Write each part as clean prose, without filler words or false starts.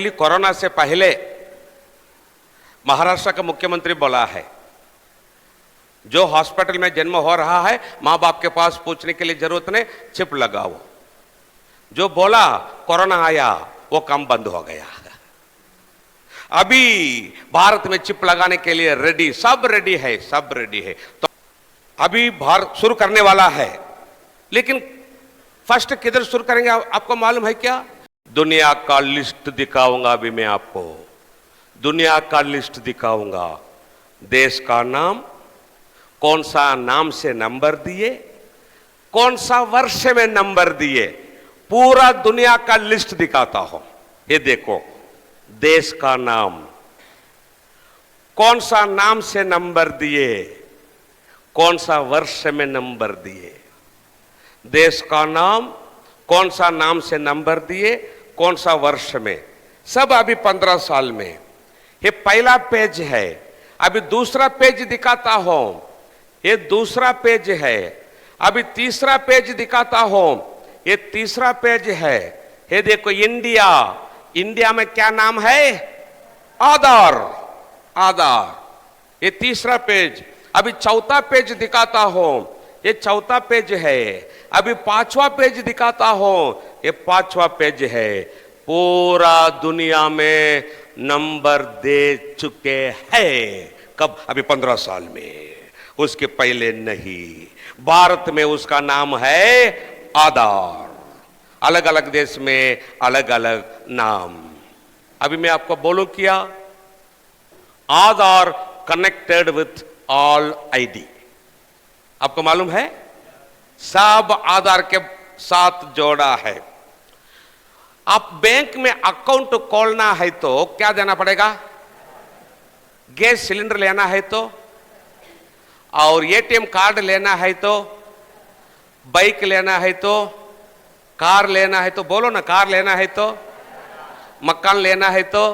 Corona से पहले महाराष्ट्र का मुख्यमंत्री बोला है, जो हॉस्पिटल में जन्म हो रहा है मां बाप के पास पूछने के लिए जरूरत नहीं, चिप लगाओ। जो बोला कोरोना आया वो काम बंद हो गया। अभी भारत में चिप लगाने के लिए रेडी, सब रेडी है, सब रेडी है। तो अभी भारत शुरू करने वाला है, लेकिन फर्स्ट किधर शुरू करेंगे आपको मालूम है क्या? दुनिया का लिस्ट दिखाऊंगा अभी मैं आपको, दुनिया का लिस्ट दिखाऊंगा। देश का नाम, कौन सा नाम से नंबर दिए, कौन सा वर्ष में नंबर दिए, पूरा दुनिया का लिस्ट दिखाता हूं। ये देखो, देश का नाम, कौन सा नाम से नंबर दिए, कौन सा वर्ष में नंबर दिए। देश का नाम, कौन सा नाम से नंबर दिए, कौन सा वर्ष में, सब अभी 15 साल में। ये पहला पेज है। अभी दूसरा पेज दिखाता हूं, ये दूसरा पेज है। अभी तीसरा पेज दिखाता हूं, ये तीसरा पेज है। ये देखो, इंडिया, इंडिया में क्या नाम है? आधार, आधार। ये तीसरा पेज। अभी चौथा पेज दिखाता हूं, ये चौथा पेज है। अभी पांचवा पेज दिखाता हूं, ये पांचवा पेज है। पूरा दुनिया में नंबर दे चुके हैं। कब? अभी 15 साल में, उसके पहले नहीं। भारत में उसका नाम है आधार। अलग अलग देश में अलग अलग नाम। अभी मैं आपको बोलूं क्या? आधार कनेक्टेड विथ ऑल आईडी। आपको मालूम है, सब आधार के साथ जोड़ा है। आप बैंक में अकाउंट खोलना है तो क्या देना पड़ेगा? गैस सिलेंडर लेना है तो, और एटीएम कार्ड लेना है तो, बाइक लेना है तो, कार लेना है तो, बोलो ना, कार लेना है तो, मकान लेना है तो,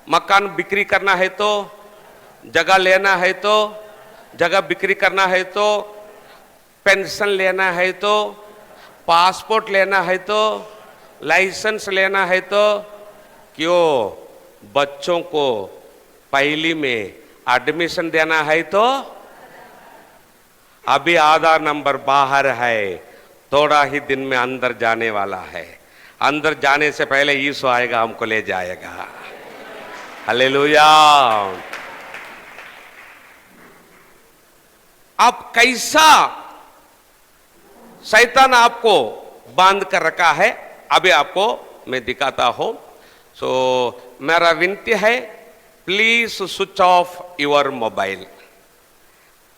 मकान बिक्री करना है तो, जगह लेना है तो, जगह बिक्री करना है तो, पेंशन लेना है तो, पासपोर्ट लेना है तो, लाइसेंस लेना है तो। क्यों? बच्चों को पहली में एडमिशन देना है तो। अभी आधार नंबर बाहर है, थोड़ा ही दिन में अंदर जाने वाला है। अंदर जाने से पहले यीशु आएगा, हमको ले जाएगा। हालेलुया। अब कैसा शैतान आपको बांध कर रखा है, अभी आपको मैं दिखाता हूं। सो मेरा विनती है, please switch off your mobile.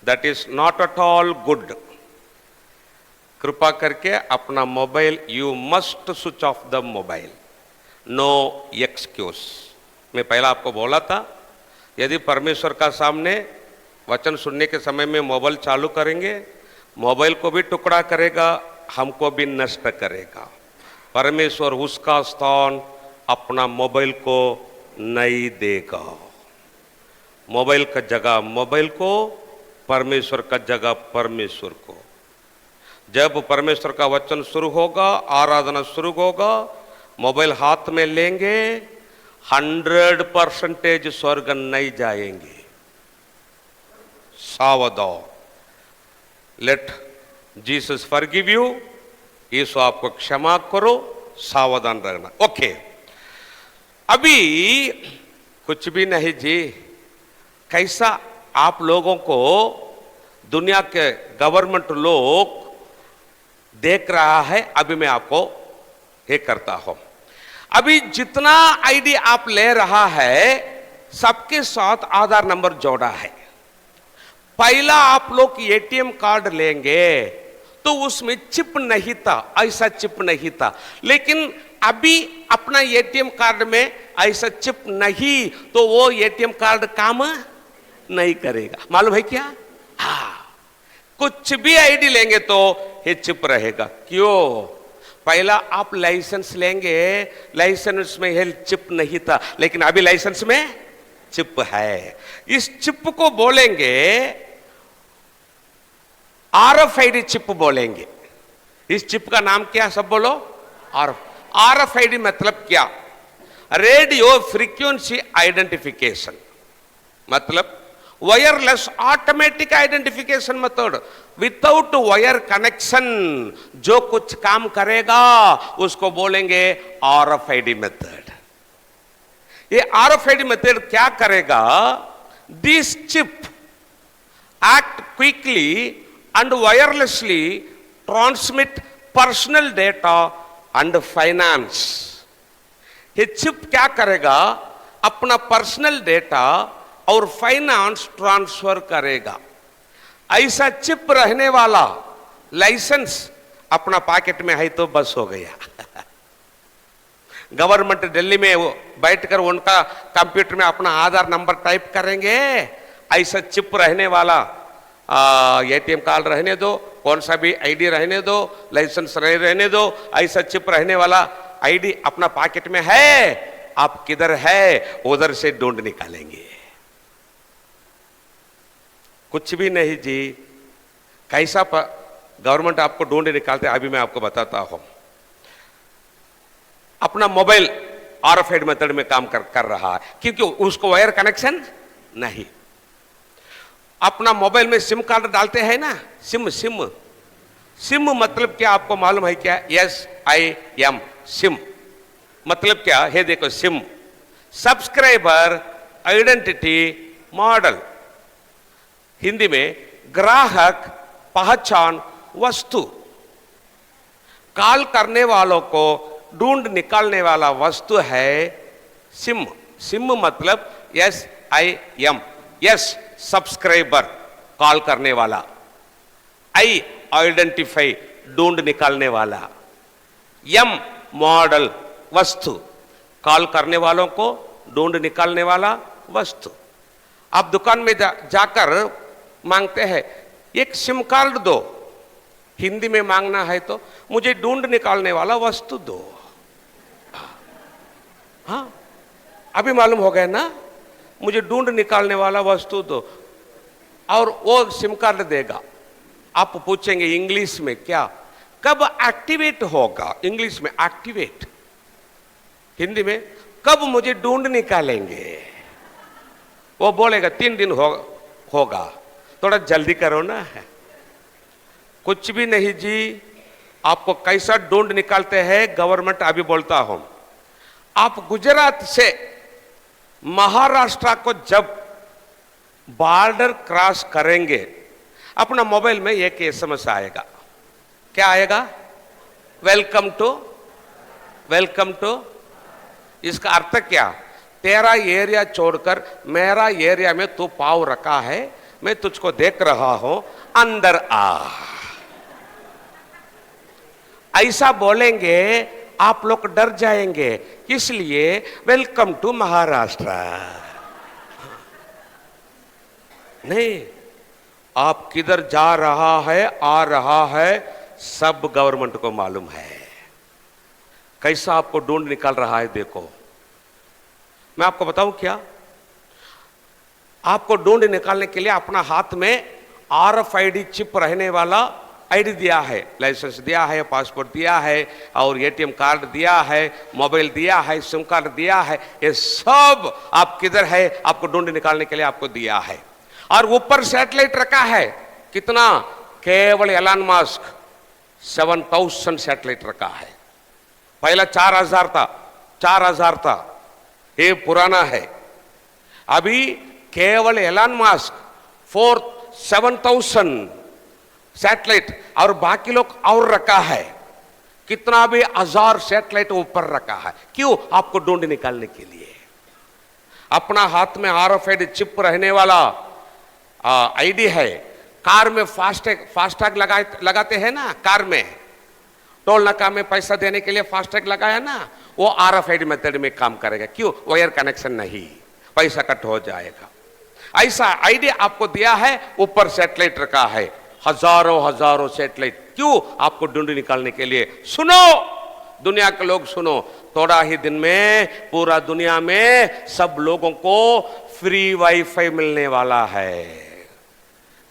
That is not at all good. कृपा करके अपना mobile, you must switch off the mobile, no excuse. मैं पहला आपको बोला था, यदि परमेश्वर का सामने वचन सुनने के समय में मोबाइल चालू करेंगे, मोबाइल को भी टुकड़ा करेगा, हमको भी नष्ट करेगा। परमेश्वर उसका स्थान अपना मोबाइल को नहीं देगा। मोबाइल का जगह मोबाइल को, परमेश्वर का जगह परमेश्वर को। जब परमेश्वर का वचन शुरू होगा, आराधना शुरू होगा, मोबाइल हाथ में लेंगे, 100% स्वर्ग नहीं जाएंगे। सावधान। Let Jesus forgive you. यीशु आपको क्षमा करो, सावधान रहना। ओके, अभी कुछ भी नहीं जी। कैसा आप लोगों को दुनिया के गवर्नमेंट लोग देख रहा है, अभी मैं आपको ये करता हूं। अभी जितना आईडी आप ले रहा है, सबके साथ आधार नंबर जोड़ा है। पहला आप लोग एटीएम कार्ड लेंगे तो उसमें चिप नहीं था, ऐसा चिप नहीं था। लेकिन अभी अपना एटीएम कार्ड में ऐसा चिप नहीं, तो वो एटीएम कार्ड काम नहीं करेगा। मालूम है क्या? हाँ, कुछ भी आईडी लेंगे तो ये चिप रहेगा। क्यों? पहला आप लाइसेंस लेंगे, लाइसेंस में ये चिप नहीं था, लेकिन अभी लाइसेंस में चिप है। इस चिप को बोलेंगे RFID चिप बोलेंगे। इस चिप का नाम क्या? सब बोलो। RFID मतलब क्या? रेडियो फ्रीक्वेंसी आइडेंटिफिकेशन, मतलब wireless automatic identification method, without wire connection जो कुछ काम करेगा उसको बोलेंगे आरएफआईडी मेथड। ये आरएफआईडी मेथड क्या करेगा? This chip act quickly and wirelessly transmit personal data and finance. ये चिप क्या करेगा? अपना पर्सनल डेटा और फाइनेंस ट्रांसफर करेगा। ऐसा चिप रहने वाला लाइसेंस अपना पॉकेट में है तो बस हो गया। गवर्नमेंट दिल्ली में वो बैठकर उनका कंप्यूटर में अपना आधार नंबर टाइप करेंगे, ऐसा चिप रहने वाला एटीएम कार्ड रहने दो, कौन सा भी आईडी रहने दो, लाइसेंस रहने दो, ऐसा चिप रहने वाला आईडी अपना पॉकेट में है, आप किधर है उधर से ढूंढ निकालेंगे। कुछ भी नहीं जी, कैसा गवर्नमेंट आपको ढूंढ निकालते अभी मैं आपको बताता हूं। अपना मोबाइल आरएफआईडी मेथड में काम कर रहा है क्योंकि उसको वायर कनेक्शन नहीं। अपना मोबाइल में सिम कार्ड डालते हैं ना, सिम सिम सिम मतलब क्या आपको मालूम है क्या? SIM सिम मतलब क्या है? देखो, SIM subscriber identity model, Hindi में ग्राहक पहचान वस्तु। कॉल करने वालों को ढूंढ निकालने वाला वस्तु है सिम। सिम मतलब SIM, यस सब्सक्राइबर कॉल करने वाला, I आइडेंटिफाई ढूंढ निकालने वाला, M मॉडल वस्तु, कॉल करने वालों को ढूंढ निकालने वाला वस्तु। आप दुकान में जाकर मांगते हैं एक सिम कार्ड दो, हिंदी में मांगना है तो मुझे ढूंढ निकालने वाला वस्तु दो। हाँ, अभी मालूम हो गया ना, मुझे ढूंढ निकालने वाला वस्तु दो, और वो सिम कार्ड देगा। आप पूछेंगे इंग्लिश में क्या? कब एक्टिवेट होगा? इंग्लिश में एक्टिवेट, हिंदी में कब मुझे ढूंढ निकालेंगे? वो बोलेगा 3 दिन होगा, थोड़ा जल्दी करो ना। है कुछ भी नहीं जी, आपको कैसा ढूंढ निकालते हैं गवर्नमेंट अभी बोलता हूं। आप गुजरात से महाराष्ट्र को जब बॉर्डर क्रॉस करेंगे, अपना मोबाइल में एक SMS आएगा। क्या आएगा? Welcome to. इसका अर्थ क्या? तेरा एरिया छोड़कर मेरा एरिया में तू पाव रखा है, मैं तुझको देख रहा हूं, अंदर आ। ऐसा बोलेंगे आप लोग डर जाएंगे, इसलिए वेलकम टू महाराष्ट्र नहीं। आप किधर जा रहा है, आ रहा है, सब गवर्नमेंट को मालूम है। कैसा आपको ढूंढ निकाल रहा है देखो। मैं आपको बताऊं क्या? आपको ढूंढ निकालने के लिए अपना हाथ में RFID चिप रहने वाला आईडी दिया है, लाइसेंस दिया है, पासपोर्ट दिया है, और एटीएम कार्ड दिया है, मोबाइल दिया है, सिम कार्ड दिया है। ये सब आप किधर है आपको ढूंढ निकालने के लिए आपको दिया है। और ऊपर सैटेलाइट रखा है, कितना? केवल एलन मस्क 7000 सैटेलाइट रखा है। पहला 4000 था, ये पुराना है। अभी केवल एलन मस्क 7000 सैटेलाइट, और बाकी लोग और रखा है, कितना भी 1000 सैटेलाइट ऊपर रखा है। क्यों? आपको ढूंढ निकालने के लिए। अपना हाथ में RFID चिप रहने वाला आईडी है। कार में फास्टैग लगाते हैं ना, कार में टोल नाका में पैसा देने के लिए फास्टैग लगाया ना, वो RFID मेथड में काम करेगा। क्यों? वायर कनेक्शन नहीं, पैसा कट हो जाएगा। ऐसा आईडी आपको दिया है, ऊपर सैटेलाइट रखा है, हजारों सैटेलाइट। क्यों? आपको ढूंढ निकालने के लिए। सुनो दुनिया के लोग, सुनो, थोड़ा ही दिन में पूरा दुनिया में सब लोगों को फ्री वाईफाई मिलने वाला है।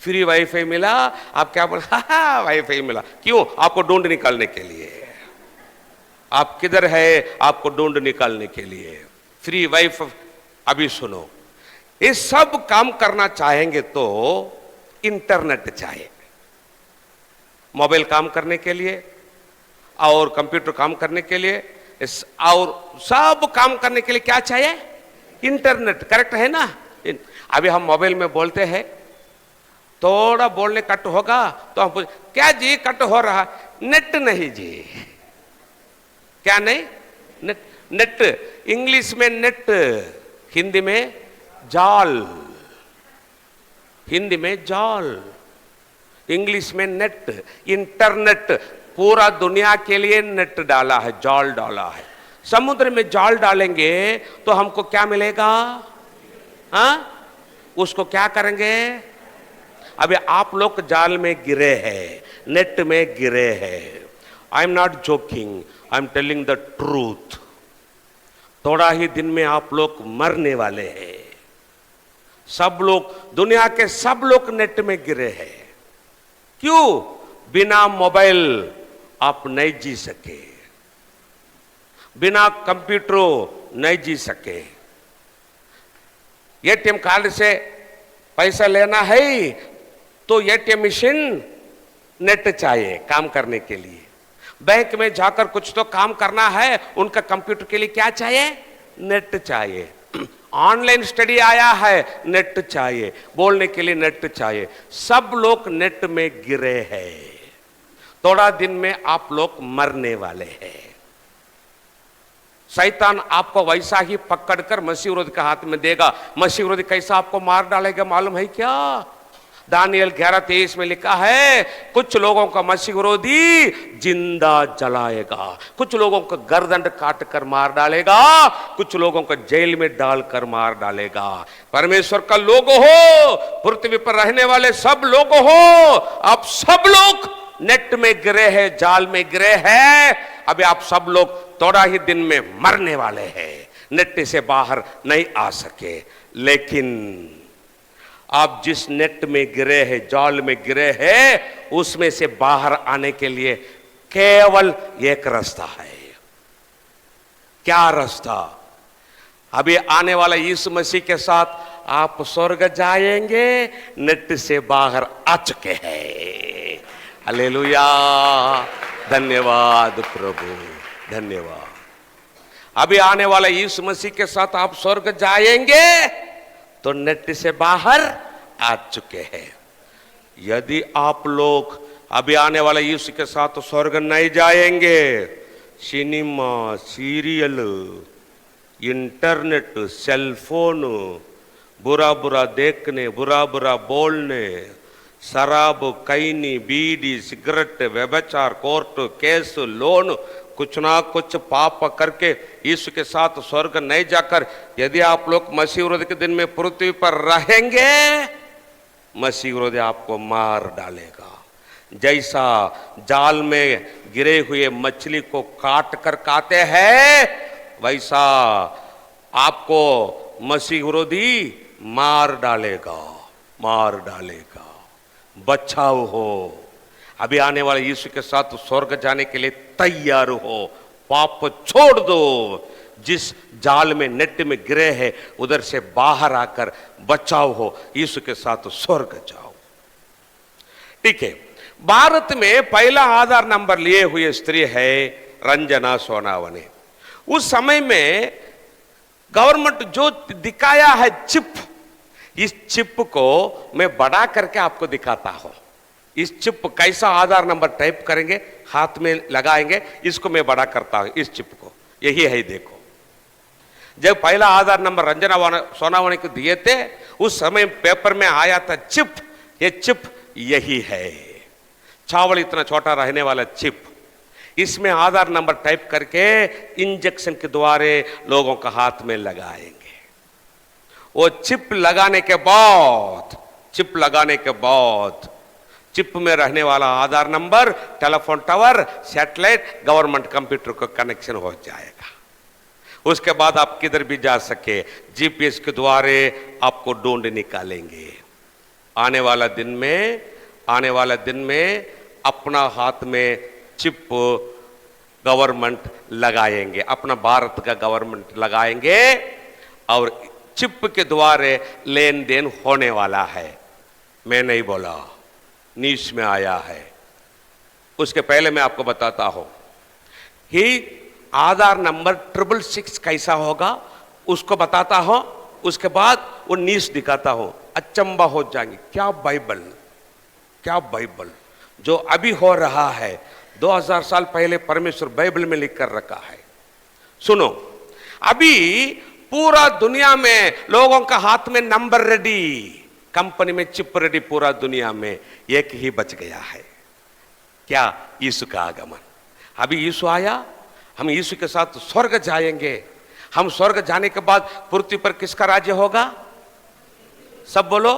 फ्री वाईफाई मिला, आप क्या बोल? वाईफाई मिला। क्यों? आपको ढूंढ निकालने के लिए। आप किधर है, आपको ढूंढ निकालने के लिए। फ्री वाइफ, अभी सुनो, ये सब काम करना चाहेंगे तो इंटरनेट चाहिए। मोबाइल काम करने के लिए और कंप्यूटर काम करने के लिए और सब काम करने के लिए क्या चाहिए? इंटरनेट। करेक्ट है ना? अभी हम मोबाइल में बोलते हैं, थोड़ा बोलने कट होगा तो हम पूछ, क्या जी कट हो रहा? नेट नहीं जी। क्या नहीं? नेट। नेट इंग्लिश में नेट, हिंदी में जाल। हिंदी में जाल, इंग्लिश में नेट। इंटरनेट पूरा दुनिया के लिए नेट डाला है, जाल डाला है। समुद्र में जाल डालेंगे तो हमको क्या मिलेगा? हाँ, उसको क्या करेंगे? अभी आप लोग जाल में गिरे हैं, नेट में गिरे हैं। I am not joking, I am telling the truth. थोड़ा ही दिन में आप लोग मरने वाले हैं। सब लोग, दुनिया के सब लोग नेट में गिरे हैं। क्यों? बिना मोबाइल आप नहीं जी सके, बिना कंप्यूटर नहीं जी सके। एटीएम कार्ड से पैसा लेना है तो एटीएम मशीन नेट चाहिए काम करने के लिए। बैंक में जाकर कुछ तो काम करना है, उनका कंप्यूटर के लिए क्या चाहिए? नेट चाहिए। ऑनलाइन स्टडी आया है, नेट चाहिए। बोलने के लिए नेट चाहिए। सब लोग नेट में गिरे हैं। थोड़ा दिन में आप लोग मरने वाले हैं। शैतान आपको वैसा ही पकड़कर मसीह विरोधी के हाथ में देगा। मसीह विरोधी कैसा आपको मार डालेगा मालूम है क्या? दानियल 11:23 में लिखा है, कुछ लोगों का मसीह विरोधी जिंदा जलाएगा, कुछ लोगों को गर्दन काट कर मार डालेगा, कुछ लोगों को जेल में डालकर मार डालेगा। परमेश्वर का लोग हो, पृथ्वी पर रहने वाले सब लोग हो, आप सब लोग नेट में गिरे हैं, जाल में गिरे हैं। अभी आप सब लोग थोड़ा ही दिन में मरने वाले हैं, नेट से बाहर नहीं आ सके। लेकिन आप जिस नेट में गिरे हैं, जाल में गिरे हैं, उसमें से बाहर आने के लिए केवल एक रास्ता है। क्या रास्ता? अभी आने वाला यीशु मसीह के साथ आप स्वर्ग जाएंगे, नेट से बाहर आ चुके हैं। हालेलुया, धन्यवाद प्रभु, धन्यवाद। अभी आने वाला यीशु मसीह के साथ आप स्वर्ग जाएंगे तो नेट से बाहर आ चुके हैं। यदि आप लोग अभी आने वाले यीशु के साथ स्वर्ग नहीं जाएंगे, सिनेमा, सीरियल, इंटरनेट, सेलफोन, बुरा बुरा देखने, बुरा बुरा बोलने, शराब, कैनी, बीड़ी, सिगरेट, व्यभिचार, कोर्ट केस, लोन, कुछ ना कुछ पाप करके यीशु के साथ स्वर्ग नहीं जाकर यदि आप लोग मसीह विरोधी के दिन में पृथ्वी पर रहेंगे, मसीह विरोधी आपको मार डालेगा। जैसा जाल में गिरे हुए मछली को काट कर खाते हैं, वैसा आपको मसीह विरोधी मार डालेगा, मार डालेगा। बचाव हो। अभी आने वाले यीशु के साथ स्वर्ग जाने के लिए तैयार हो। पाप छोड़ दो। जिस जाल में नेट में गिरे हैं उधर से बाहर आकर बचाव हो, यीशु के साथ स्वर्ग जाओ। ठीक है। भारत में पहला आधार नंबर लिए हुए स्त्री है रंजना सोनावने। उस समय में गवर्नमेंट जो दिखाया है चिप, इस चिप को मैं बड़ा करके आपको दिखाता हूं। इस चिप कैसा आधार नंबर टाइप करेंगे, हाथ में लगाएंगे, इसको मैं बड़ा करता हूं। इस चिप को, यही है, देखो। जब पहला आधार नंबर रंजना सोनावने को दिए थे, उस समय पेपर में आया था चिप। ये चिप यही है, चावल इतना छोटा रहने वाला चिप। इसमें आधार नंबर टाइप करके इंजेक्शन के द्वारा लोगों का हाथ में लगाएंगे। वो चिप लगाने के बाद, चिप में रहने वाला Aadhaar number telephone tower, satellite, government computer को कनेक्शन हो जाएगा। उसके बाद आप किधर भी जा सके, जीपीएस के द्वारा आपको ढूंढ निकालेंगे। आने वाला दिन में अपना हाथ में चिप गवर्नमेंट लगाएंगे, अपना भारत का गवर्नमेंट लगाएंगे और चिप के द्वारा लेन देन होने वाला है। मैं नहीं बोला, न्यूज में आया है। उसके पहले मैं आपको बताता हूं कि आधार नंबर 666 कैसा होगा उसको बताता हूं, उसके बाद वो न्यूज दिखाता हूं, अचंबा हो जाएंगे। क्या बाइबल, क्या बाइबल जो अभी हो रहा है 2000 साल पहले परमेश्वर बाइबल में लिख कर रखा है। सुनो, अभी पूरा दुनिया में लोगों का हाथ में नंबर रेडी, कंपनी में चिप रेडी, पूरा दुनिया में एक ही बच गया है। क्या? यीशु का आगमन। अभी यीशु आया, हम यीशु के साथ स्वर्ग जाएंगे। हम स्वर्ग जाने के बाद पृथ्वी पर किसका राज्य होगा? सब बोलो,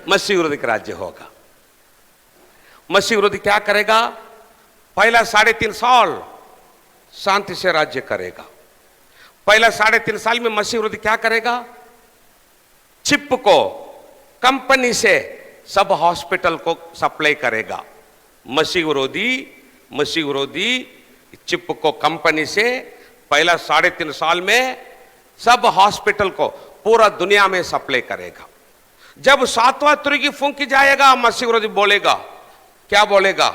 मसीह विरोधी का राज्य होगा। मसीह विरोधी क्या करेगा? पहला 3.5 साल शांति से राज्य करेगा। पहला 3.5 साल में मसीह विरोधी क्या करेगा? चिप को कंपनी से सब हॉस्पिटल को सप्लाई करेगा। मसीह विरोधी चिप को कंपनी से पहला 3.5 साल में सब हॉस्पिटल को पूरा दुनिया में सप्लाई करेगा। जब 7वां तुरही फूंकी जाएगा, मसीह विरोधी बोलेगा, क्या बोलेगा?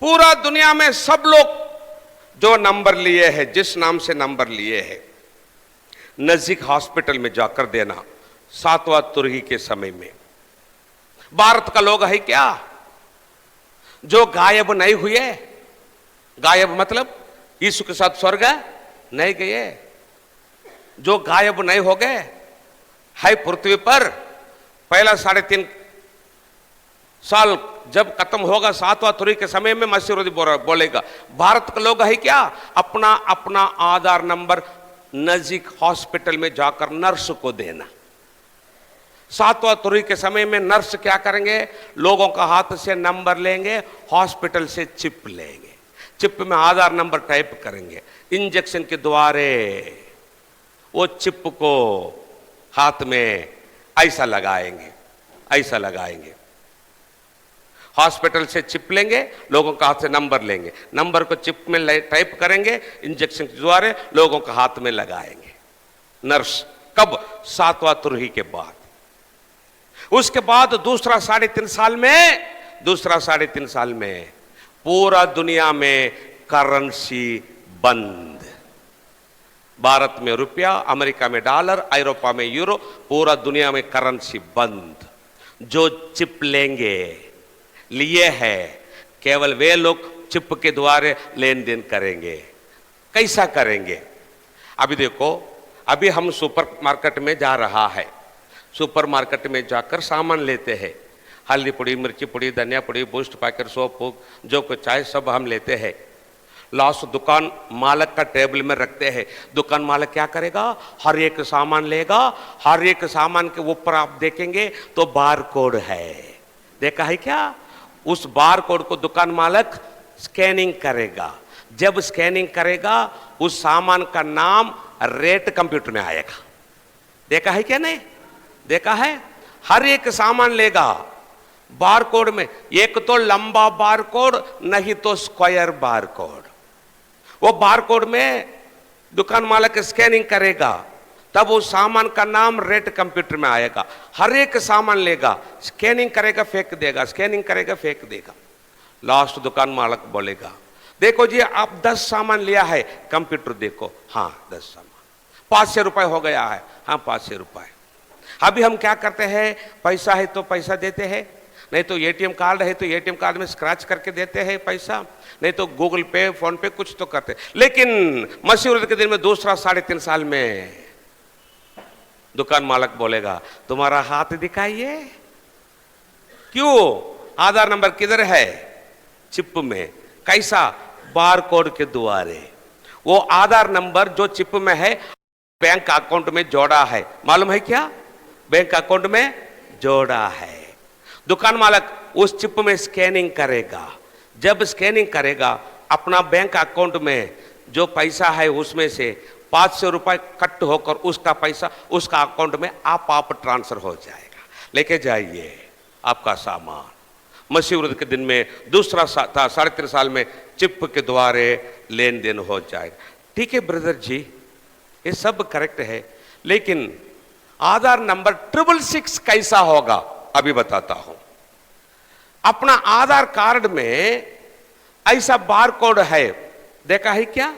पूरा दुनिया में सब लोग जो नंबर लिए हैं, जिस नाम से नंबर लिए हैं, नजदीक हॉस्पिटल में जाकर देना 7वां तुरही के समय में। भारत का लोग है क्या जो गायब नहीं हुए? गायब मतलब यीशु के साथ स्वर्ग नहीं गए, जो गायब नहीं हो गए है पृथ्वी पर। पहला 3.5 साल जब खत्म होगा 7वां तुरही के समय में मसीह विरोधी बोलेगा, भारत के लोग है क्या अपना अपना आधार नंबर नजदीक हॉस्पिटल में जाकर नर्स को देना। 7वां तुरही के समय में नर्स क्या करेंगे? लोगों का हाथ से नंबर लेंगे, हॉस्पिटल से चिप लेंगे, चिप में आधार नंबर टाइप करेंगे, इंजेक्शन के द्वारा वो चिप को हाथ में ऐसा लगाएंगे, ऐसा लगाएंगे। हॉस्पिटल से चिप लेंगे, लोगों का हाथ से नंबर लेंगे, नंबर को चिप में टाइप करेंगे, इंजेक्शन के द्वारा लोगों का हाथ में लगाएंगे नर्स। कब? 7वां तुरही के बाद। उसके बाद दूसरा 3.5 साल में पूरा दुनिया में करेंसी बंद। भारत में रुपया, अमेरिका में डॉलर, यूरोपा में यूरो, पूरा दुनिया में करेंसी बंद। जो चिप लिए है केवल वे लोग चिप के द्वारा लेन देन करेंगे। कैसा करेंगे? अभी देखो, अभी हम सुपर मार्केट में जा रहा है, सुपर मार्केट में जाकर सामान लेते हैं, हल्दी पुड़ी, मिर्ची पुड़ी, धनिया पुड़ी, बूस्ट पैकेट, सोप, जो कुछ चाहे सब हम लेते हैं। लास्ट दुकान मालिक का टेबल में रखते हैं। दुकान मालिक क्या करेगा? हर एक सामान लेगा, हर एक सामान के ऊपर आप देखेंगे तो बार कोड है। देखा है क्या? उस बार कोड को दुकान मालिक स्कैनिंग करेगा। जब स्कैनिंग करेगा उस सामान का नाम रेट कंप्यूटर में आएगा। देखा है क्या? नहीं देखा है? हर एक सामान लेगा बार कोड में, एक तो लंबा बार कोड, नहीं तो स्क्वायर बार कोड। वो बार कोड में दुकान मालिक स्कैनिंग करेगा, तब उस सामान का नाम रेट कंप्यूटर में आएगा। हर एक सामान लेगा, स्कैनिंग करेगा, फेंक देगा, स्कैनिंग करेगा, फेंक देगा। लास्ट दुकान मालिक बोलेगा, देखो जी आप 10 सामान लिया है, कंप्यूटर देखो, हाँ 10 सामान, 500 रुपए हो गया है, हाँ 500 रुपए। अभी हम क्या करते हैं? पैसा है तो पैसा देते हैं, नहीं तो एटीएम कार्ड है तो एटीएम कार्ड में स्क्रैच करके देते हैं पैसा, नहीं तो गूगल पे, फोन पे कुछ तो करते। लेकिन मसीह विरोधी के दिन में दूसरा 3.5 साल में दुकान मालिक बोलेगा, तुम्हारा हाथ दिखाइए। क्यों? आधार नंबर किधर है? चिप में। कैसा? बार कोड के द्वारे। वो आधार नंबर जो चिप में है बैंक अकाउंट में जोड़ा है, मालूम है क्या? बैंक अकाउंट में जोड़ा है। दुकान मालिक उस चिप में स्कैनिंग करेगा। जब स्कैनिंग करेगा अपना बैंक अकाउंट में जो पैसा है उसमें से 500 रुपए कट होकर उसका पैसा उसका अकाउंट में आप ट्रांसफर हो जाएगा। लेके जाइए आपका सामान। मसीह विरुद्ध के दिन में दूसरा था 3.5 साल में चिप के द्वारे लेन देन हो जाएगा। ठीक है ब्रदर जी, ये सब करेक्ट है, लेकिन आधार नंबर 666 कैसा होगा अभी बताता हूं। अपना आधार कार्ड में ऐसा बार कोड है, देखा है क्या?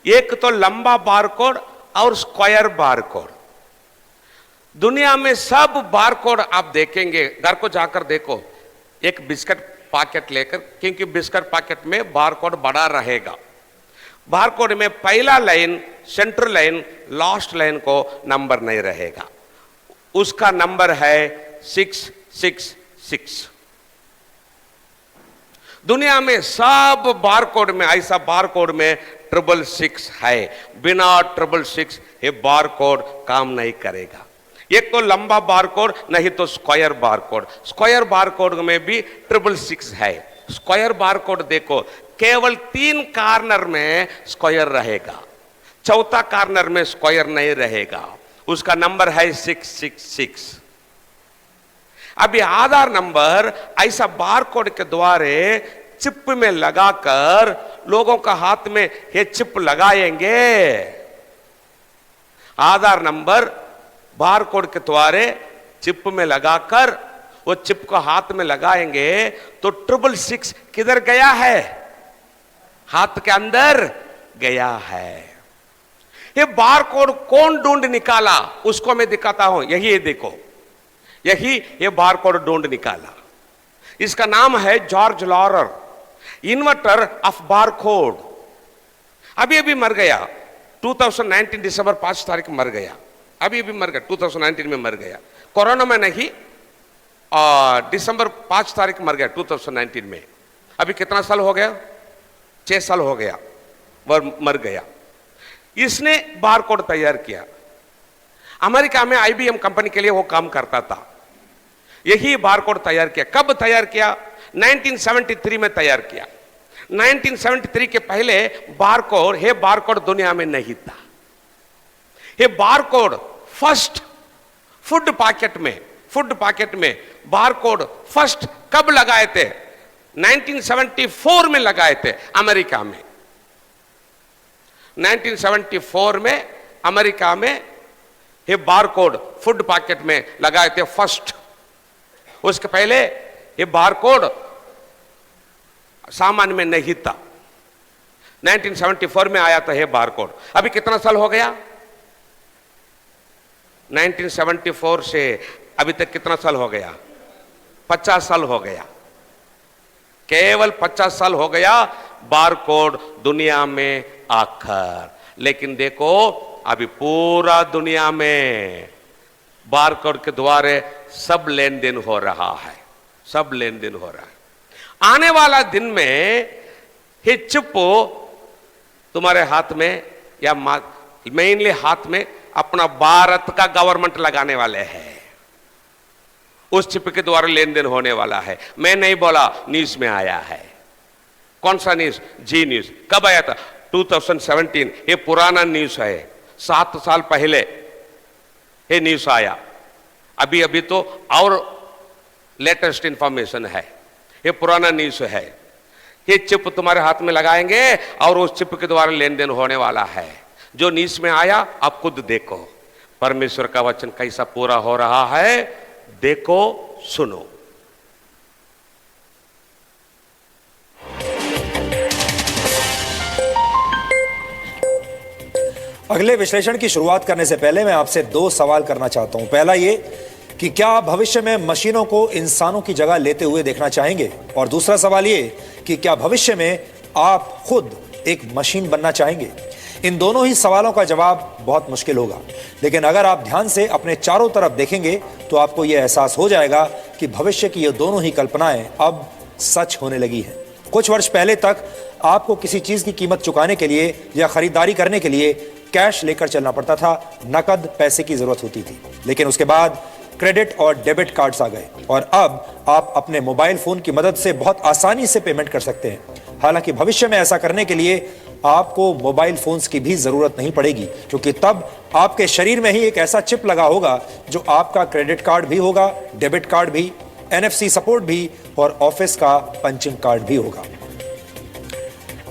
एक तो लंबा बार कोड और स्क्वायर बार कोड। दुनिया में सब बार कोड आप देखेंगे, घर को जाकर देखो, एक बिस्किट पैकेट लेकर, क्योंकि बिस्किट पैकेट में बार कोड बड़ा रहेगा। बार कोड में पहला line, central line, last line को नंबर नहीं रहेगा, उसका नंबर है 666। दुनिया में सब बार कोड में ऐसा बार कोड में 666 है। बिना 666 ये बार कोड काम नहीं करेगा। एक तो लंबा बार कोड, नहीं तो square bar code. Square bar code में भी 666 है। स्क्वायर बार कोड देखो, केवल 3 कॉर्नर में स्क्वायर रहेगा, चौथा कॉर्नर में स्क्वायर नहीं रहेगा, उसका नंबर है 666। अब ये आधार नंबर ऐसा बार कोड के द्वारे चिप में लगाकर लोगों का हाथ में ये चिप लगाएंगे। आधार नंबर बार कोड के द्वारे चिप में लगाकर वो चिप को हाथ में लगाएंगे तो 666 किधर गया है? हाथ के अंदर गया है। ये बार कोड कौन ढूंढ निकाला उसको मैं दिखाता हूं। यही देखो, यही ये बार कोड ढूंढ निकाला। इसका नाम है George Laurer, inventor of bar code. अभी अभी मर गया, 2019 दिसंबर 5 तारीख मर गया। अभी अभी मर गया, 2019 में मर गया, कोरोना में नहीं, दिसंबर 5 तारीख मर गया 2019 में। अभी कितना साल हो गया? 6 साल हो गया, वह मर गया। इसने बार कोड तैयार किया। अमेरिका में IBM कंपनी के लिए वो काम करता था। यही बार कोड तैयार किया। कब तैयार किया? 1973 में तैयार किया। 1973 के पहले बार कोड दुनिया में नहीं था। ये bar code first food packet में बार कोड फर्स्ट कब लगाए थे? 1974 में लगाए थे अमेरिका में। 1974 में अमेरिका में ये बार कोड फूड पैकेट में लगाए थे फर्स्ट। उसके पहले ये बार कोड सामान्य में नहीं था। 1974 में आया था ये बार कोड। अभी कितना साल हो गया? 1974 से अभी तक कितना साल हो गया? 50 साल हो गया। केवल 50 साल हो गया बार कोड दुनिया में आकर। लेकिन देखो अभी पूरा दुनिया में बार कोड के द्वारा सब लेन देन हो रहा है, सब लेन देन हो रहा है। आने वाला दिन में ये चिप तुम्हारे हाथ में या मेनली हाथ में अपना भारत का गवर्नमेंट लगाने वाले हैं। उस चिप के द्वारा लेन देन होने वाला है। मैं नहीं बोला, न्यूज में आया है। कौन सा न्यूज? जी न्यूज। कब आया था? 2017। ये पुराना न्यूज है, 7 साल पहले ये न्यूज आया। अभी अभी तो और लेटेस्ट इंफॉर्मेशन है, ये पुराना न्यूज है। ये चिप तुम्हारे हाथ में लगाएंगे और उस चिप के द्वारा लेन देन होने वाला है। जो न्यूज में आया आप खुद देखो, परमेश्वर का वचन कैसा पूरा हो रहा है, देखो सुनो। अगले विश्लेषण की शुरुआत करने से पहले मैं आपसे 2 सवाल करना चाहता हूं। पहला ये कि क्या आप भविष्य में मशीनों को इंसानों की जगह लेते हुए देखना चाहेंगे, और दूसरा सवाल ये कि क्या भविष्य में आप खुद एक मशीन बनना चाहेंगे। इन दोनों ही सवालों का जवाब बहुत मुश्किल होगा, लेकिन अगर आप ध्यान से अपने चारों तरफ देखेंगे तो आपको यह एहसास हो जाएगा कि भविष्य की ये दोनों ही कल्पनाएं अब सच होने लगी हैं। कुछ वर्ष पहले तक आपको किसी चीज की कीमत चुकाने के लिए या खरीदारी करने के लिए कैश लेकर चलना पड़ता था, नकद पैसे की जरूरत होती थी। लेकिन उसके बाद क्रेडिट और डेबिट कार्ड्स आ गए और अब आप अपने मोबाइल फोन की मदद से बहुत आसानी से पेमेंट कर सकते हैं। हालांकि भविष्य में ऐसा करने के लिए आपको मोबाइल फोन्स की भी जरूरत नहीं पड़ेगी, क्योंकि तब आपके शरीर में ही एक ऐसा चिप लगा होगा जो आपका क्रेडिट कार्ड भी होगा, डेबिट कार्ड भी NFC सपोर्ट भी और ऑफिस का पंचिंग कार्ड भी होगा।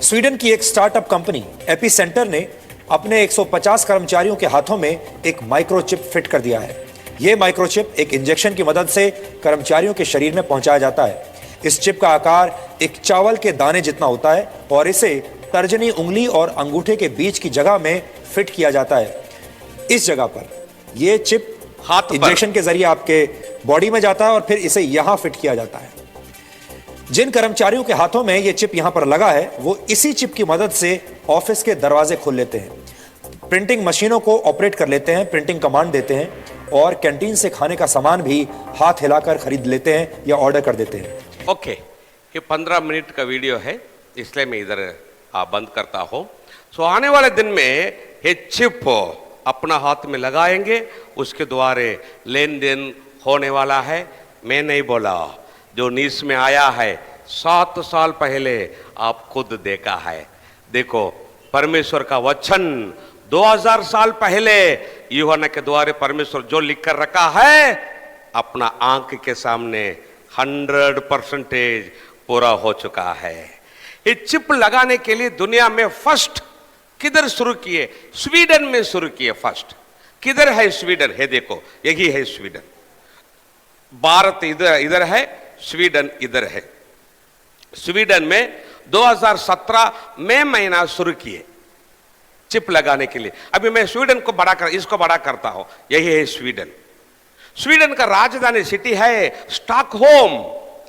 स्वीडन की एक स्टार्टअप कंपनी एपीसेंटर ने अपने 150 कर्मचारियों के हाथों में एक माइक्रोचिप फिट कर दिया है। यह माइक्रोचिप एक इंजेक्शन की मदद से कर्मचारियों के शरीर में पहुंचाया जाता है। इस चिप का आकार एक चावल के दाने जितना होता है और इसे तर्जनी उंगली और अंगूठे के बीच की जगह में फिट किया जाता है। इस जगह पर यह चिप हाथ इंजेक्शन के जरिए आपके बॉडी में जाता है और फिर इसे यहां फिट किया जाता है। जिन कर्मचारियों के हाथों में यह चिप यहां पर लगा है वो इसी चिप की मदद से ऑफिस के दरवाजे खोल लेते हैं, प्रिंटिंग मशीनों को ऑपरेट कर लेते हैं, प्रिंटिंग कमांड देते हैं और कैंटीन से खाने का सामान भी हाथ हिलाकर खरीद लेते हैं या ऑर्डर कर देते हैं। ओके, ये 15 मिनट का वीडियो है, इसलिए मैं इधर बंद करता हूं। सो आने वाले दिन में ये चिप अपना हाथ में लगाएंगे, उसके द्वारा लेन देन होने वाला है। मैं नहीं बोला, जो न्यूज़ में आया है 7 साल पहले आप खुद देखा है। देखो परमेश्वर का वचन 2000 साल पहले यूहन्ना के द्वारा परमेश्वर जो लिख कर रखा है अपना आंख के सामने 100% पूरा हो चुका है। ये चिप लगाने के लिए दुनिया में फर्स्ट किधर शुरू किए? स्वीडन में शुरू किए फर्स्ट। किधर है स्वीडन? है देखो, यही है स्वीडन। भारत इधर है, स्वीडन इधर है। स्वीडन में 2017 मई महीना शुरू किए चिप लगाने के लिए। अभी मैं स्वीडन को इसको बड़ा करता हूं। यही है स्वीडन। स्वीडन का राजधानी सिटी है स्टॉकहोम।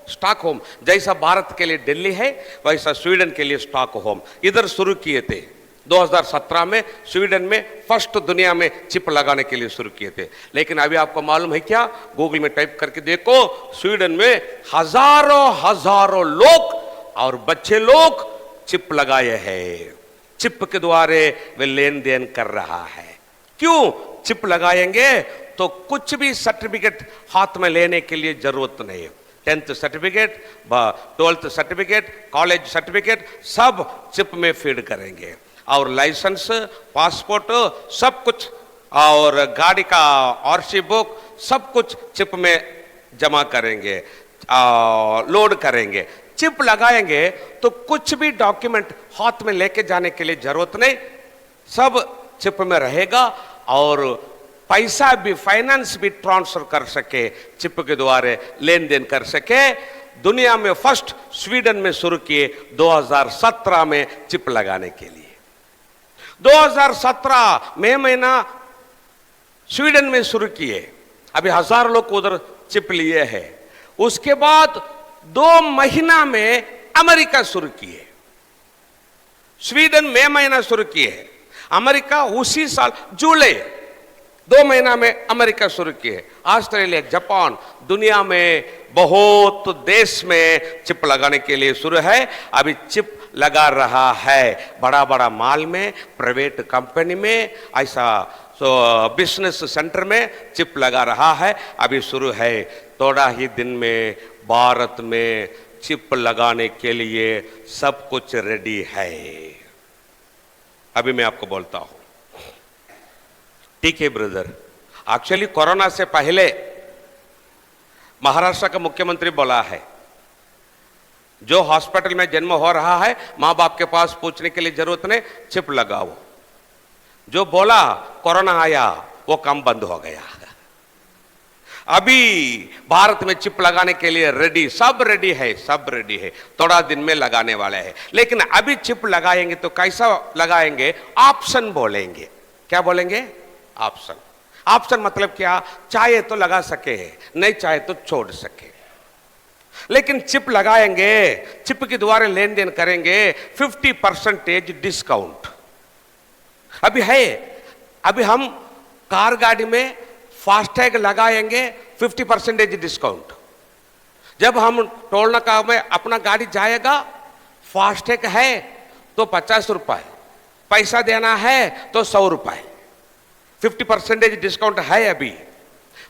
स्टॉकहोम जैसा भारत के लिए दिल्ली है वैसा स्वीडन के लिए स्टॉकहोम। इधर शुरू किए थे 2017 में। स्वीडन में फर्स्ट दुनिया में चिप लगाने के लिए शुरू किए थे। लेकिन अभी आपको मालूम है क्या? गूगल में टाइप करके देखो, स्वीडन में हजारों लोग और बच्चे लोग चिप लगाए हैं। चिप के द्वारा वे लेन देन कर रहा है। क्यों? चिप लगाएंगे तो कुछ भी सर्टिफिकेट हाथ में लेने के लिए जरूरत नहीं है। 10th certificate, 12th certificate, college certificate सब चिप में फीड करेंगे और लाइसेंस, पासपोर्ट सब कुछ और गाड़ी का आरसी बुक सब कुछ चिप में जमा करेंगे, लोड करेंगे। चिप लगाएंगे तो कुछ भी डॉक्यूमेंट हाथ में लेके जाने के लिए जरूरत नहीं, सब चिप में रहेगा और पैसा भी, फाइनेंस भी ट्रांसफर कर सके, चिप के द्वारा लेन देन कर सके। दुनिया में फर्स्ट स्वीडन में शुरू किए 2017 में चिप लगाने के लिए। 2017 मई महीना स्वीडन में शुरू किए। अभी 1000 लोग उधर चिप लिए हैं। उसके बाद 2 महीना में अमेरिका शुरू किए। स्वीडन मई महीना शुरू किए, अमेरिका उसी साल जुलाई 2 महीना में अमेरिका शुरू किए। ऑस्ट्रेलिया, जापान, दुनिया में बहुत देश में चिप लगाने के लिए शुरू है। अभी चिप लगा रहा है बड़ा बड़ा मॉल में, प्राइवेट कंपनी में, ऐसा बिजनेस सेंटर में चिप लगा रहा है। अभी शुरू है। थोड़ा ही दिन में भारत में चिप लगाने के लिए सब कुछ रेडी है। अभी मैं आपको बोलता हूं, ठीक है ब्रदर, एक्चुअली कोरोना से पहले महाराष्ट्र का मुख्यमंत्री बोला है जो हॉस्पिटल में जन्म हो रहा है मां बाप के पास पूछने के लिए जरूरत नहीं, चिप लगाओ। जो बोला कोरोना आया वो काम बंद हो गया। अभी भारत में चिप लगाने के लिए रेडी, सब रेडी है, सब रेडी है। थोड़ा दिन में लगाने वाले हैं। लेकिन अभी चिप लगाएंगे तो कैसा लगाएंगे? ऑप्शन बोलेंगे। क्या बोलेंगे? ऑप्शन। ऑप्शन मतलब क्या? चाहे तो लगा सके, नहीं चाहे तो छोड़ सके। लेकिन चिप लगाएंगे, चिप के द्वारा लेन देन करेंगे, 50% डिस्काउंट अभी है। अभी हम कार गाड़ी में फास्टैग लगाएंगे, 50% डिस्काउंट। जब हम टोल नाका में अपना गाड़ी जाएगा, फास्टैग है तो 50 रुपए, पैसा देना है तो 100 रुपए, 50% डिस्काउंट है। अभी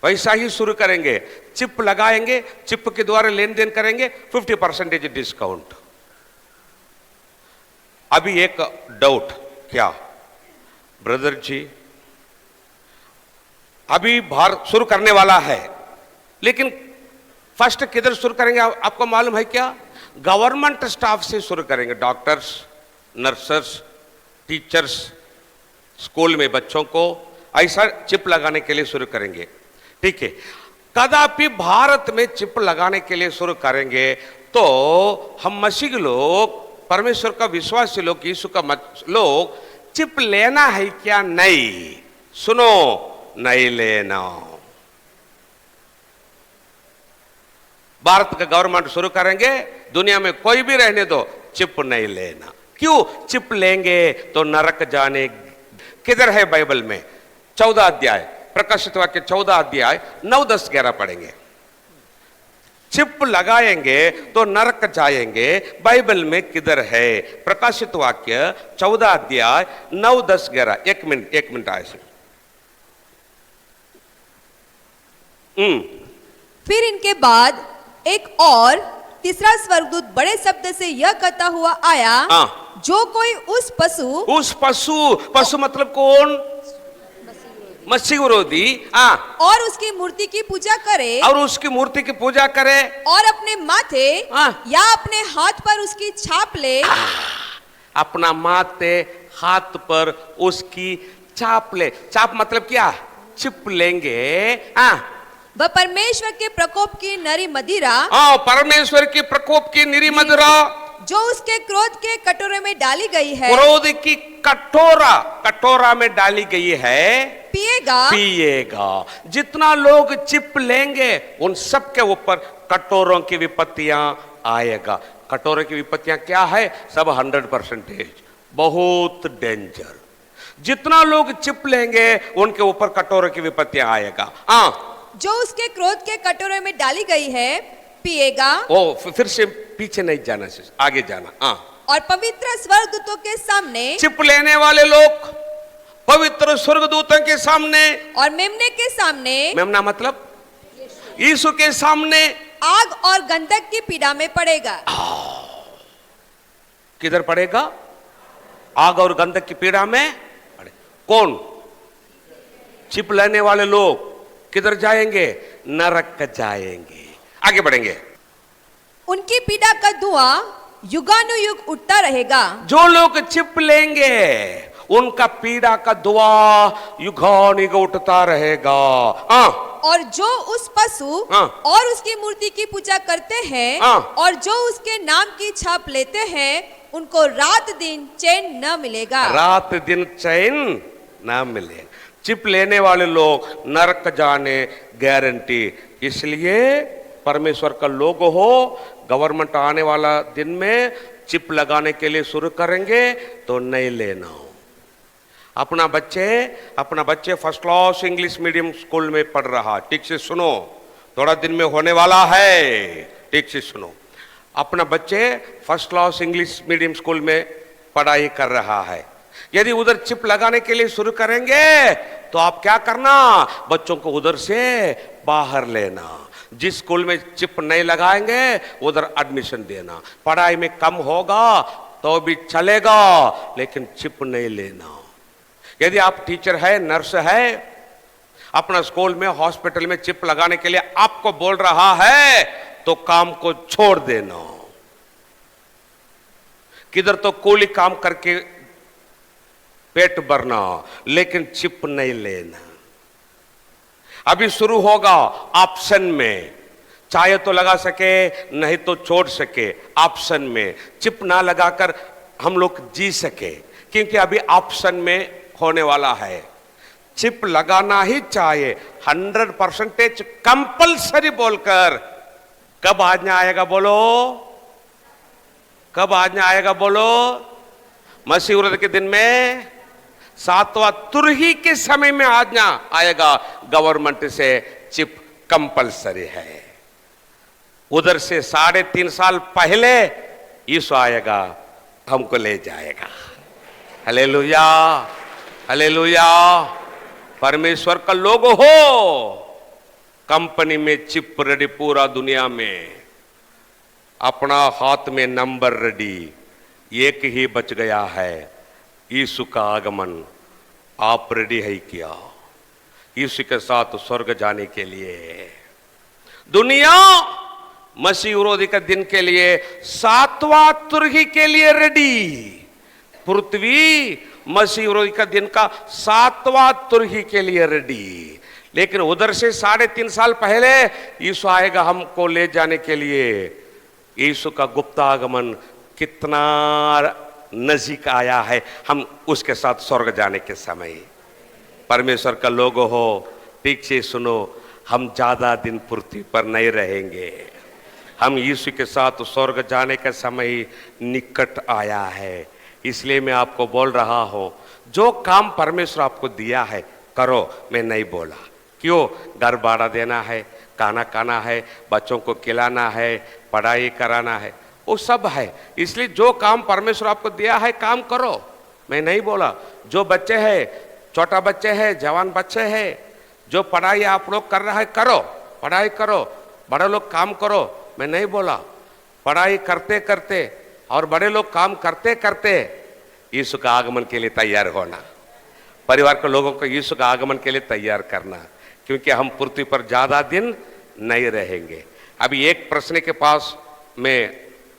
वैसा ही शुरू करेंगे। चिप लगाएंगे, चिप के द्वारा लेन देन करेंगे, 50% डिस्काउंट। अभी एक डाउट, क्या ब्रदर जी अभी भारत शुरू करने वाला है, लेकिन फर्स्ट किधर शुरू करेंगे आपको मालूम है क्या? गवर्नमेंट स्टाफ से शुरू करेंगे। डॉक्टर्स, नर्सेस, टीचर्स, स्कूल में बच्चों को ऐसा चिप लगाने के लिए शुरू करेंगे। ठीक है, कदापि भारत में चिप लगाने के लिए शुरू करेंगे तो हम मसीह लोग, परमेश्वर का विश्वासी लोग, यीशु का लोग चिप लेना है क्या? नहीं। सुनो, नहीं लेना। भारत का गवर्नमेंट शुरू करेंगे, दुनिया में कोई भी रहने दो, चिप नहीं लेना। क्यों? चिप लेंगे तो नरक जाने। किधर है बाइबल में? 14 अध्याय, प्रकाशित वाक्य 14 अध्याय 9, 10, 11 पढ़ेंगे। चिप लगाएंगे तो नरक जाएंगे, बाइबल में किधर है? प्रकाशित वाक्य 14 अध्याय 9, 10, 11। एक मिनट आए से। फिर इनके बाद एक और तीसरा स्वर्गदूत बड़े शब्द से यह कहता हुआ आया, जो कोई उस पशु मतलब कौन? मसीह विरोधी। और उसकी मूर्ति की पूजा करे, और अपने माथे या अपने हाथ पर उसकी छाप ले, अपना माथे हाथ पर उसकी छाप ले। छाप मतलब क्या? चिप लेंगे। वह परमेश्वर के प्रकोप की नरी मदिरा, परमेश्वर की प्रकोप की निरी मदिरा जो उसके क्रोध के कटोरे में डाली गई है, क्रोध की कटोरा में डाली गई है, पिएगा। जितना लोग चिप लेंगे उन सब के ऊपर कटोरों की विपत्तियां आएगा। कटोरे की विपत्तियां क्या है? सब 100%, बहुत डेंजर। जितना लोग चिप लेंगे उनके ऊपर कटोरे की विपत्तियां आएगा। जो उसके क्रोध के कटोरे में डाली गई है, पिएगा। फिर से पीछे नहीं जाना, आगे जाना। और पवित्र स्वर्गदूतों के सामने, चिप लेने वाले लोग पवित्र स्वर्गदूतों के सामने और मेमने के सामने, मेमना मतलब यीशु के सामने, आग और गंधक की पीड़ा में पड़ेगा। किधर पड़ेगा? आग और गंधक की पीड़ा में पड़े। कौन? चिप लेने वाले लोग किधर जाएंगे? नरक जाएंगे। आगे बढ़ेंगे। उनकी पीड़ा का धुआं युगानुयुग उठता रहेगा। जो लोग चिप लेंगे उनका पीड़ा का धुआं युगानुयुग उठता रहेगा। और जो उस पशु और उसकी मूर्ति की पूजा करते हैं और जो उसके नाम की छाप लेते हैं, उनको रात दिन चैन न मिलेगा। रात दिन चैन न मिले। चिप लेने वाले लोग नरक जाने गारंटी। इसलिए परमेश्वर का लोग हो, गवर्नमेंट आने वाला दिन में चिप लगाने के लिए शुरू करेंगे तो नहीं लेना। अपना बच्चे first class English medium school में पढ़ रहा, ठीक से सुनो, थोड़ा दिन में होने वाला है, ठीक से सुनो। अपना बच्चे first class English medium school में पढ़ाई कर रहा है। यदि उधर चिप लगाने के लिए शुरू करेंगे तो आप क्या करना? बच्चों को उधर से बाहर लेना। जिस स्कूल में चिप नहीं लगाएंगे उधर एडमिशन देना। पढ़ाई में कम होगा तो भी चलेगा, लेकिन चिप नहीं लेना। यदि आप टीचर है, नर्स है, अपना स्कूल में, हॉस्पिटल में चिप लगाने के लिए आपको बोल रहा है तो काम को छोड़ देना। किधर तो कूली काम करके पेट भरना, लेकिन चिप नहीं लेना। अभी शुरू होगा ऑप्शन में, चाहे तो लगा सके नहीं तो छोड़ सके। ऑप्शन में चिप ना लगाकर हम लोग जी सके, क्योंकि अभी ऑप्शन में होने वाला है। चिप लगाना ही चाहिए 100% कंपलसरी बोलकर। कब आज्ञा आएगा बोलो? कब आज्ञा आएगा बोलो? मसीह व्रत के दिन में, 7वां तुरही के समय में आज्ञा आएगा गवर्नमेंट से, चिप कंपलसरी है। उधर से 3.5 साल पहले यीशु आएगा, हमको ले जाएगा। Hallelujah, hallelujah. परमेश्वर का लोग हो, कंपनी में चिप रेडी, पूरा दुनिया में अपना हाथ में नंबर रेडी। एक ही बच गया है, यीशु का आगमन। आप रेडी है क्या यीशु के साथ स्वर्ग जाने के लिए? दुनिया मसीह विरोधी के दिन के लिए 7वां तुरही के लिए रेडी। पृथ्वी मसीह विरोधी का दिन का 7वां तुरही के लिए रेडी। लेकिन उधर से 3.5 साल पहले यीशु आएगा हमको ले जाने के लिए। यीशु का गुप्त आगमन कितना नजीक आया है। हम उसके साथ स्वर्ग जाने के समय, परमेश्वर का लोग हो, ठीक से सुनो, हम ज्यादा दिन पृथ्वी पर नहीं रहेंगे। हम यीशु के साथ स्वर्ग जाने का समय निकट आया है। इसलिए मैं आपको बोल रहा हूं, जो काम परमेश्वर आपको दिया है करो। मैं नहीं बोला क्यों, घर भाड़ा देना है, खाना खाना है, बच्चों को खिलाना है, पढ़ाई कराना है, वो सब है। इसलिए जो काम परमेश्वर आपको दिया है काम करो। मैं नहीं बोला जो बच्चे हैं, छोटा बच्चे हैं, जवान बच्चे हैं, जो पढ़ाई आप लोग कर रहा है करो, पढ़ाई करो, बड़े लोग काम करो। मैं नहीं बोला पढ़ाई करते करते और बड़े लोग काम करते करते यीशु का आगमन के लिए तैयार होना, परिवार के लोगों को यीशु का आगमन के लिए तैयार करना, क्योंकि हम पृथ्वी पर ज्यादा दिन नहीं रहेंगे। अभी एक प्रश्न के पास मैं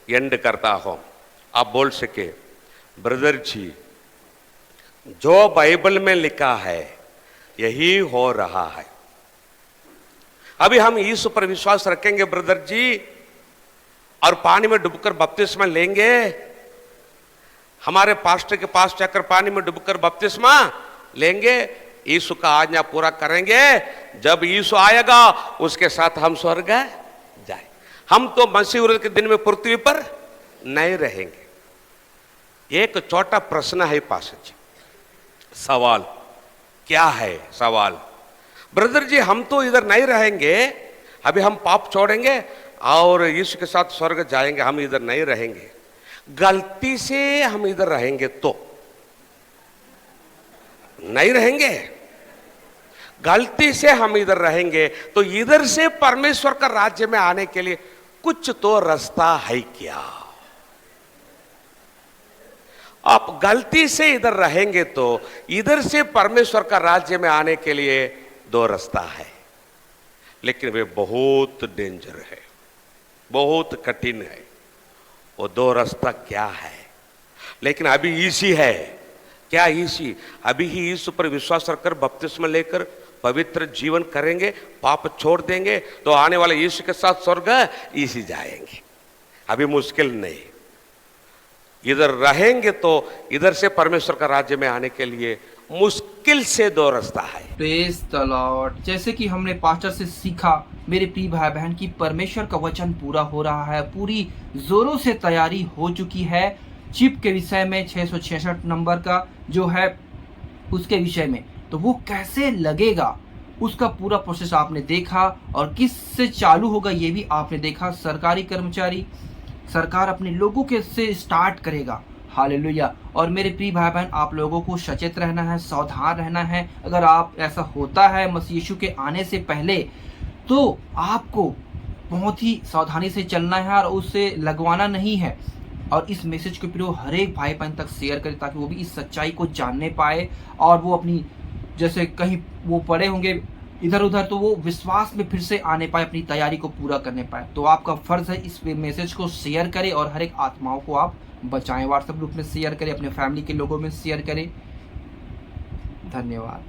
एंड करता हूं, आप बोल सके ब्रदर जी जो बाइबल में लिखा है यही हो रहा है। अभी हम यीशु पर विश्वास रखेंगे ब्रदर जी और पानी में डूबकर बपतिस्मा लेंगे, हमारे पास्टर के पास जाकर पानी में डूबकर बपतिस्मा लेंगे, यीशु का आज्ञा पूरा करेंगे। जब यीशु आएगा उसके साथ हम स्वर्ग जाए। हम तो मसीह विरोधी के दिन में पृथ्वी पर नहीं रहेंगे। एक छोटा प्रश्न है पास्टर जी, सवाल क्या है? सवाल ब्रदर जी हम तो इधर नहीं रहेंगे, अभी हम पाप छोड़ेंगे और यीशु के साथ स्वर्ग जाएंगे, हम इधर नहीं रहेंगे। गलती से हम इधर रहेंगे तो नहीं रहेंगे, गलती से हम इधर रहेंगे तो इधर से परमेश्वर का राज्य में आने के लिए कुछ तो रास्ता है क्या? आप गलती से इधर रहेंगे तो इधर से परमेश्वर का राज्य में आने के लिए 2 रास्ता है, लेकिन वे बहुत डेंजर है, बहुत कठिन है। वो 2 रास्ता क्या है? लेकिन अभी इसी है। क्या इसी? अभी ही यीशु पर विश्वास रखकर बपतिस्मा लेकर पवित्र जीवन करेंगे, पाप छोड़ देंगे तो आने वाले यीशु के साथ स्वर्ग इसी जाएंगे। अभी मुश्किल नहीं, इधर रहेंगे तो इधर से परमेश्वर का राज्य में आने के लिए मुश्किल से 2 रास्ता है। Praise the Lord. जैसे कि हमने पास्टर से सीखा मेरे प्रिय भाई बहन की परमेश्वर का वचन पूरा हो रहा है, पूरी जोरों से तैयारी हो चुकी है चिप के विषय में, 666 नंबर का जो है उसके विषय में। तो वो कैसे लगेगा उसका पूरा प्रोसेस आपने देखा, और किस से चालू होगा ये भी आपने देखा। सरकारी कर्मचारी, सरकार अपने लोगों के से स्टार्ट करेगा। हालेलुया। और मेरे प्रिय भाई बहन आप लोगों को सचेत रहना है, सावधान रहना है। अगर आप ऐसा होता है मसीह यीशु के आने से पहले तो आपको बहुत ही सावधानी से चलना है और उससे लगवाना नहीं है। और इस मैसेज के प्रयोग हर एक भाई बहन तक शेयर करें ताकि वो भी इस सच्चाई को जानने पाए और वो अपनी, जैसे कहीं वो पड़े होंगे इधर उधर, तो वो विश्वास में फिर से आने पाए, अपनी तैयारी को पूरा करने पाए। तो आपका फर्ज है इस मैसेज को शेयर करें और हर एक आत्माओं को आप बचाएं। व्हाट्सएप ग्रुप में शेयर करें, अपने फैमिली के लोगों में शेयर करें। धन्यवाद।